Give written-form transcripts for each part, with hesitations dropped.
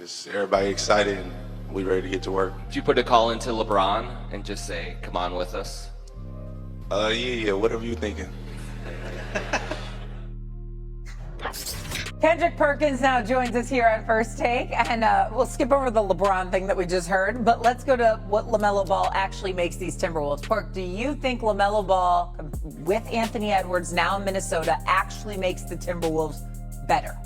Just everybody excited and we ready to get to work. Did you put a call into LeBron and just say, come on with us? Yeah, whatever you thinking. Kendrick Perkins now joins us here on First Take, and we'll skip over the LeBron thing that we just heard, but let's go to what LaMelo Ball actually makes these Timberwolves. Perk, do you think LaMelo Ball, with Anthony Edwards now in Minnesota, actually makes the Timberwolves better?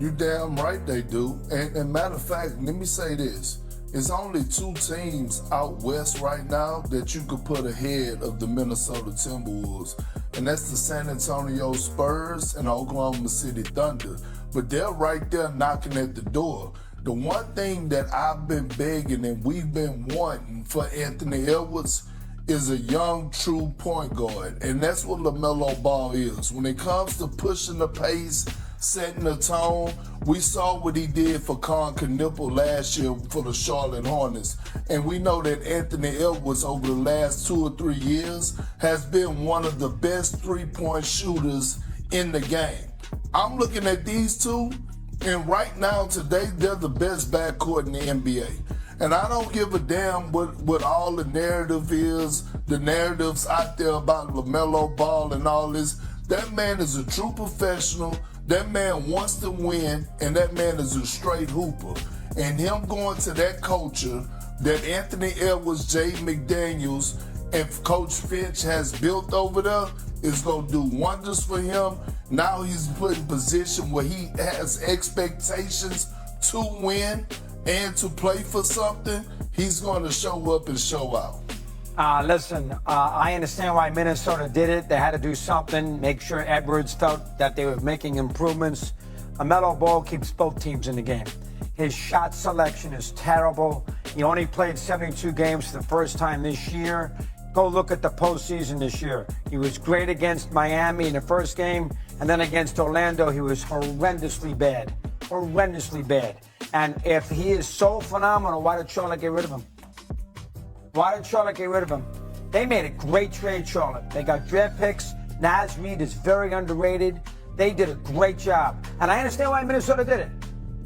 You damn right they do. And matter of fact, let me say this. It's only two teams out west right now that you could put ahead of the Minnesota Timberwolves. And that's the San Antonio Spurs and Oklahoma City Thunder. But they're right there knocking at the door. The one thing that I've been begging and we've been wanting for Anthony Edwards is a young, true point guard. And that's what LaMelo Ball is. When it comes to pushing the pace, setting the tone, we saw what he did for Con Knipple last year for the Charlotte Hornets. And we know that Anthony Edwards over the last 2 or 3 years has been one of the best three-point shooters in the game. I'm looking at these two, and right now, today, they're the best backcourt in the NBA. And I don't give a damn what all the narrative is, the narratives out there about LaMelo Ball and all this. That man is a true professional. That man wants to win, and that man is a straight hooper. And him going to that culture that Anthony Edwards, Jay McDaniels, and Coach Finch has built over there is going to do wonders for him. Now he's put in position where he has expectations to win and to play for something. He's going to show up and show out. Listen, I understand why Minnesota did it. They had to do something, make sure Edwards felt that they were making improvements. LaMelo Ball keeps both teams in the game. His shot selection is terrible. He only played 72 games for the first time this year. Go look at the postseason this year. He was great against Miami in the first game, and then against Orlando, he was horrendously bad. Horrendously bad. And if he is so phenomenal, why did Charlotte get rid of him? Why did Charlotte get rid of him? They made a great trade, Charlotte. They got draft picks. Naz Reid is very underrated. They did a great job. And I understand why Minnesota did it.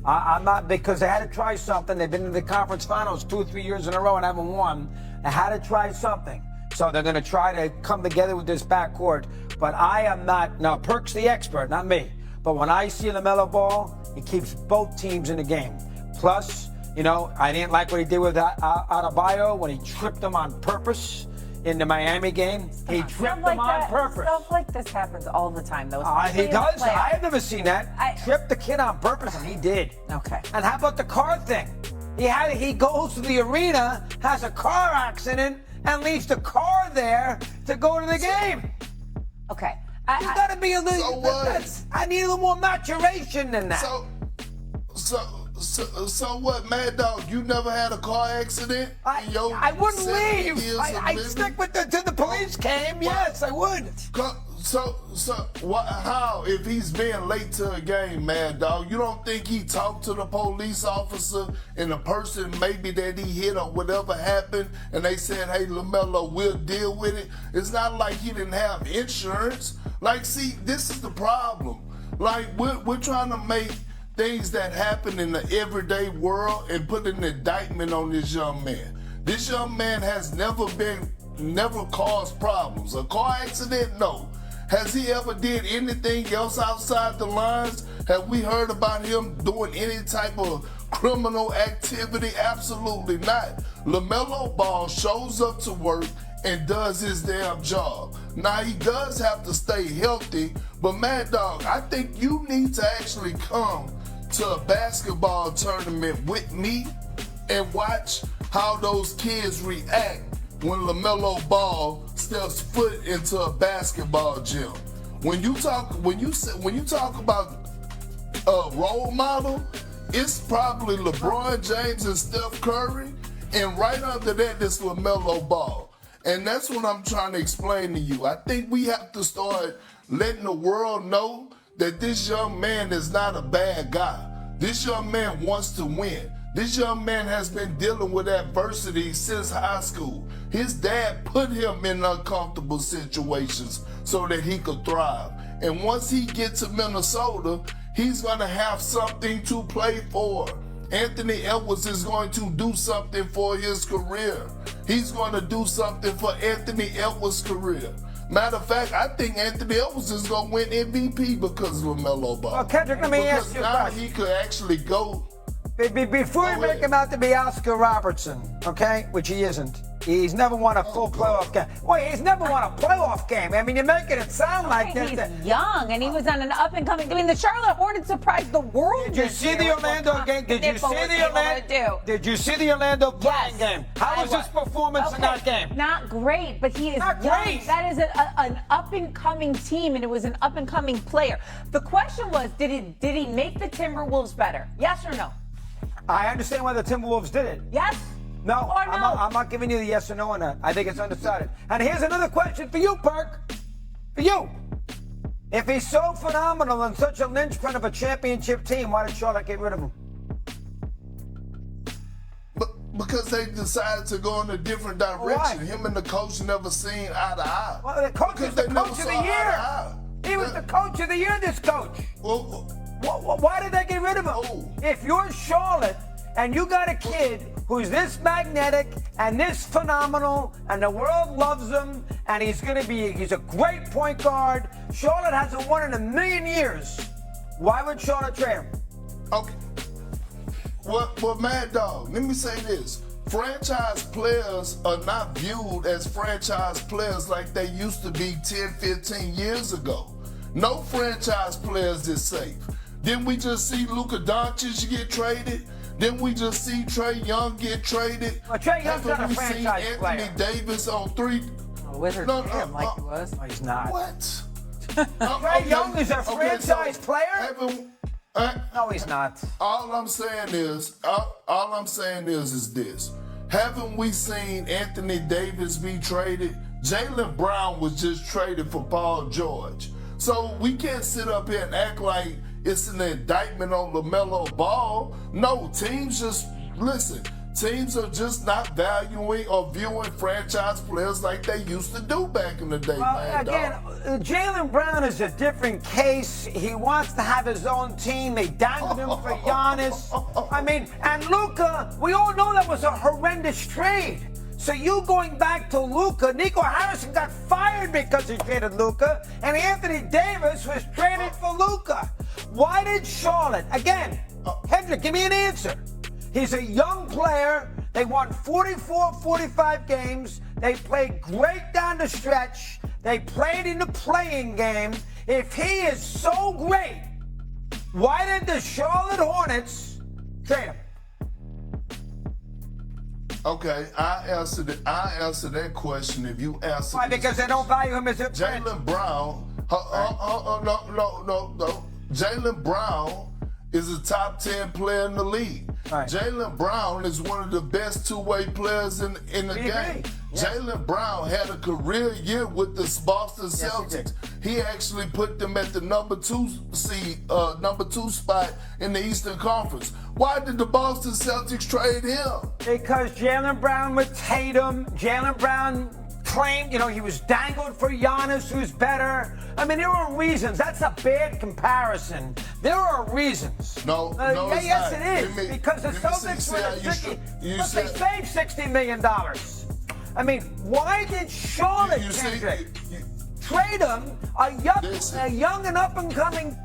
I'm not, because they had to try something. They've been in the conference finals 2 or 3 years in a row and haven't won. They had to try something. So they're going to try to come together with this backcourt. But I am not, now Perk's the expert, not me. But when I see LaMelo Ball, he keeps both teams in the game. Plus, you know, I didn't like what he did with Adebayo when he tripped him on purpose in the Miami game. He tripped him on purpose. Stuff like this happens all the time, though. He does. I've never seen that. Tripped the kid on purpose, and he did. Okay. And how about the car thing? He goes to the arena, has a car accident, and leaves the car there to go to the game. Okay. You gotta be a little. I need a little more maturation than that. So what, Mad Dog? You never had a car accident? I wouldn't leave. I'd stick with till the police came. Yes, I would. How? If he's being late to a game, Mad Dog, you don't think he talked to the police officer and the person maybe that he hit or whatever happened, and they said, "Hey, LaMelo, we'll deal with it." It's not like he didn't have insurance. Like, see, this is the problem. Like, we're trying to make things that happen in the everyday world and put an indictment on this young man. This young man has never caused problems. A car accident? No. Has he ever did anything else outside the lines? Have we heard about him doing any type of criminal activity? Absolutely not. LaMelo Ball shows up to work and does his damn job. Now, he does have to stay healthy, but Mad Dog, I think you need to actually come to a basketball tournament with me and watch how those kids react when LaMelo Ball steps foot into a basketball gym. When you talk about a role model, it's probably LeBron James and Steph Curry, and right under that is LaMelo Ball. And that's what I'm trying to explain to you. I think we have to start letting the world know that this young man is not a bad guy. This young man wants to win. This young man has been dealing with adversity since high school. His dad put him in uncomfortable situations so that he could thrive. And once he gets to Minnesota, He's going to have something to play for. Anthony Edwards is going to do something for his career. He's going to do something for Anthony Edwards' career. Matter of fact, I think Anthony Edwards is going to win MVP because of LaMelo Ball. Well, Kendrick, let me ask you a now question. he could actually go. Before you make him out to be Oscar Robertson, okay, which he isn't, he's never won a full playoff game. Wait, he's never won a playoff game. I mean, you're making it sound like He's that. young, and he was on an up and coming. I mean, the Charlotte Hornets surprised the world. Did you this see year the with Orlando what game? Did you Nipple see was the able to Orlando? do. Did you see the Orlando playing game? How I was his performance in that game? Not great, but he is Not young. great. That is an up and coming team, and it was an up and coming player. The question was, did he make the Timberwolves better? Yes or no? I understand why the Timberwolves did it. Yes. No, Or no? I'm not giving you the yes or no on that. I think it's undecided. And here's another question for you, Perk. For you. If he's so phenomenal and such a linchpin of a championship team, why did Charlotte get rid of him? Because they decided to go in a different direction. Why? Him and the coach never seen eye to eye. Well, the coach Because is the they never coach of saw the eye to year. eye. He was the coach of the year, this coach. Well, Why did they get rid of him? Oh. If you're Charlotte and you got a kid who's this magnetic and this phenomenal and the world loves him and he's a great point guard. Charlotte hasn't won in a million years. Why would Charlotte trade him? okay. Well, Mad Dog, let me say this. Franchise players are not viewed as franchise players like they used to be 10, 15 years ago. No franchise players is safe. Didn't we just see Luka Doncic get traded? Didn't we just see Trae Young get traded? Well, Trae Young's not a Haven't we seen franchise Anthony player. Davis on three? Wizards No, treated him like he was. No, he's not. What? Trae Young is a franchise player? No, he's not. All I'm saying is this. Haven't we seen Anthony Davis be traded? Jaylen Brown was just traded for Paul George. So we can't sit up here and act like it's an indictment on LaMelo Ball. No, teams are just not valuing or viewing franchise players like they used to do back in the day, man. Again, Jaylen Brown is a different case. He wants to have his own team. They dangled him for Giannis. I mean, and Luka, we all know that was a horrendous trade. So you going back to Luka, Nico Harrison got fired because he traded Luka, and Anthony Davis was traded for Luka. Why did Charlotte, again, Kendrick, give me an answer. He's a young player. They won 44, 45 games. They played great down the stretch. They played in the playing game. If he is so great, why did the Charlotte Hornets trade him? Okay, I answer that question if you answer. Why? Because they don't value him as a Jaylen Brown. No. Jaylen Brown is a top 10 player in the league. Right. Jaylen Brown is one of the best two-way players in the game. Yes. Jaylen Brown had a career year with the Boston Yes, he Celtics. did. He actually put them at the number two spot in the Eastern Conference. Why did the Boston Celtics trade him? Because Jaylen Brown with Tatum, Jaylen Brown claimed, he was dangled for Giannis, who's better. I mean, there are reasons. That's a bad comparison. There are reasons. No, it's yes, not. it is. Because the Celtics they saved $60 million. I mean, why did Charlotte, Kendrick, trade him, a young and up-and-coming